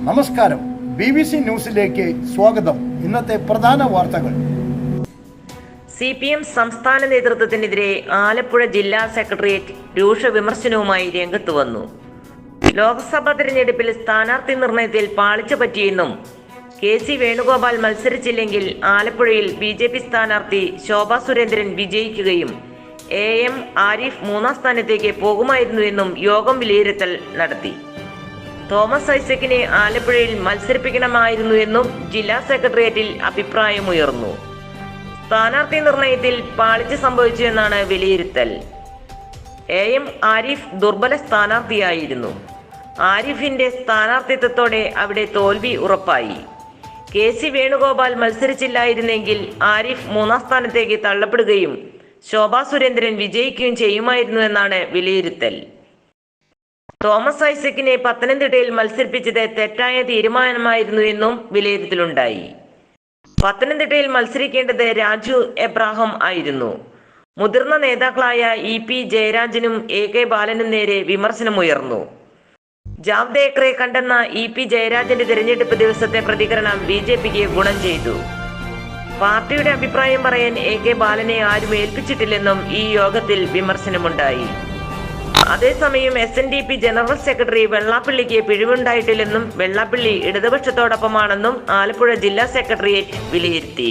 നമസ്കാരം, BBC ന്യൂസിലേക്ക് സ്വാഗതം. ഇന്നത്തെ പ്രധാന വാർത്തകൾ. CPM സംസ്ഥാന നേതൃത്വത്തിനെതിരെ ആലപ്പുഴ ജില്ലാ സെക്രട്ടേറിയറ്റ് രൂക്ഷ വിമർശനവുമായി രംഗത്ത് വന്നു. ലോക്സഭാ തെരഞ്ഞെടുപ്പിൽ സ്ഥാനാർത്ഥി നിർണയത്തിൽ പാളിച്ച പറ്റിയെന്നും KC വേണുഗോപാൽ മത്സരിച്ചില്ലെങ്കിൽ ആലപ്പുഴയിൽ BJP സ്ഥാനാർത്ഥി ശോഭാ സുരേന്ദ്രൻ വിജയിക്കുകയും AM ആരിഫ് 3ാം സ്ഥാനത്തേക്ക് പോകുമായിരുന്നുവെന്നും യോഗം വിലയിരുത്തൽ നടത്തി. തോമസ് ഐസക്കിനെ ആലപ്പുഴയിൽ മത്സരിപ്പിക്കണമായിരുന്നുവെന്നും ജില്ലാ സെക്രട്ടേറിയറ്റിൽ അഭിപ്രായമുയർന്നു. സ്ഥാനാർത്ഥി നിർണയത്തിൽ പാളിച്ച സംഭവിച്ചുവെന്നാണ് വിലയിരുത്തൽ. AM ആരിഫ് ദുർബല സ്ഥാനാർത്ഥിയായിരുന്നു. ആരിഫിന്റെ സ്ഥാനാർത്ഥിത്വത്തോടെ അവിടെ തോൽവി ഉറപ്പായി. KC വേണുഗോപാൽ മത്സരിച്ചില്ലായിരുന്നെങ്കിൽ ആരിഫ് 3ാം സ്ഥാനത്തേക്ക് തള്ളപ്പെടുകയും ശോഭാ സുരേന്ദ്രൻ വിജയിക്കുകയും ചെയ്യുമായിരുന്നുവെന്നാണ് വിലയിരുത്തൽ. തോമസ് ഐസക്കിനെ പത്തനംതിട്ടയിൽ മത്സരിപ്പിച്ചത് തെറ്റായ തീരുമാനമായിരുന്നുവെന്നും വിലയിരുത്തലുണ്ടായി. പത്തനംതിട്ടയിൽ മത്സരിക്കേണ്ടത് രാജു എബ്രാഹാം ആയിരുന്നു. മുതിർന്ന നേതാക്കളായ EP ജയരാജനും AK ബാലനും നേരെ വിമർശനമുയർന്നു. ജാവ്ദേക്കറെ കണ്ടെന്ന EP ജയരാജന്റെ തിരഞ്ഞെടുപ്പ് ദിവസത്തെ പ്രതികരണം BJPക്ക് ഗുണം ചെയ്തു. പാർട്ടിയുടെ അഭിപ്രായം പറയാൻ AK ബാലനെ ആരും ഏൽപ്പിച്ചിട്ടില്ലെന്നും ഈ യോഗത്തിൽ വിമർശനമുണ്ടായി. അതേസമയം SNDP ജനറൽ സെക്രട്ടറി വെള്ളാപ്പള്ളിക്ക് പിഴവുണ്ടായിട്ടില്ലെന്നും വെള്ളാപ്പള്ളി ഇടതുപക്ഷത്തോടൊപ്പമാണെന്നും ആലപ്പുഴ ജില്ലാ സെക്രട്ടേറിയറ്റ് വിലയിരുത്തി.